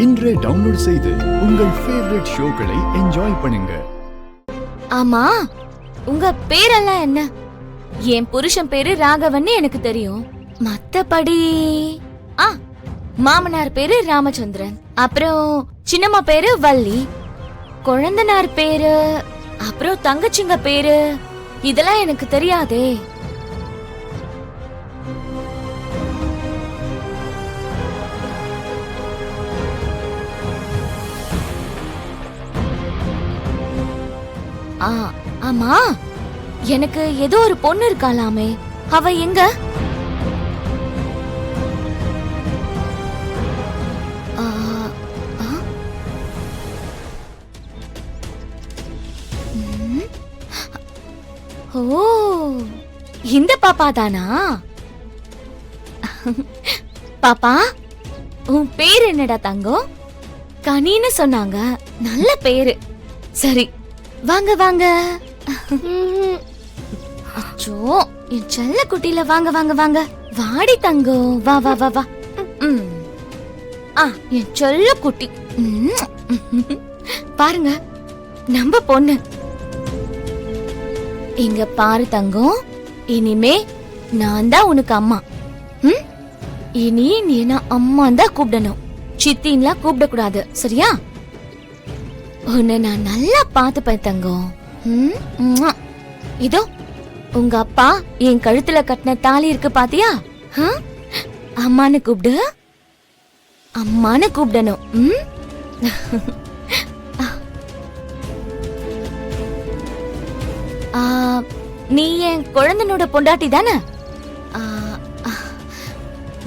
இன்றே டவுன்லோட் செய்து உங்கள் ஃபேவரட் ஷோக்களை என்ஜாய் பண்ணுங்க. ஆமா, உங்க பேரெல்லாம் என்ன? என் புருஷன் பேரு ராகவன் எனக்கு தெரியும். மத்தபடி மாமனார் பேரு ராமச்சந்திரன், அப்புறம் சின்னம்மா பேரு வள்ளி, குழந்தனார் பேரு, அப்புறம் தங்கச்சிங்க பேரு, இதெல்லாம் எனக்கு தெரியாதே. ஆமா, எனக்கு ஏதோ ஒரு பொண்ணு இருக்காளாமே, அவ எங்க? ஓ, இந்த பாப்பா தானா? பாப்பா, உன் பேரு என்னடா தங்கம்? கனின்னு சொன்னாங்க, நல்ல பேரு. சரி, வாங்க வாங்க. அச்சோ, என் செல்ல குட்டில வாங்க வாங்க வாங்க. வாடி தங்கம், வா வா வா வா. என் செல்ல குட்டி பாருங்க, நம்ம பொண்ணு. இங்க பாரு தங்கம், இனிமே நான் தான் உனக்கு அம்மா. இனி நீ நான் அம்மா தான் கூப்பிடணும், சித்தின்லாம் கூப்பிட கூடாது, சரியா? உன்னை நான் நல்லா பாத்துப்பேன் தங்கம். இதோ உங்க அப்பா என் கழுத்துல கட்டின தாலி இருக்கு பாத்தியா? அம்மானு கூப்பிடு, அம்மானு கூப்பிடணும். நீ என் குழந்தனோட பொண்டாட்டி தானே?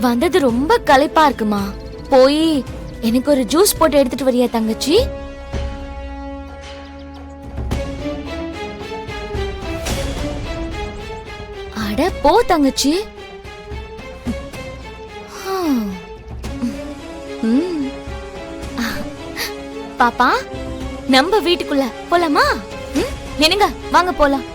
வந்தது ரொம்ப களைப்பா இருக்குமா, போய் எனக்கு ஒரு ஜூஸ் போட்டு எடுத்துட்டு வரியா தங்கச்சி? அட போ தங்கச்சி. பாப்பா, நம்ம வீட்டுக்குள்ள போலாமா? என்னங்க, வாங்க போலாம்.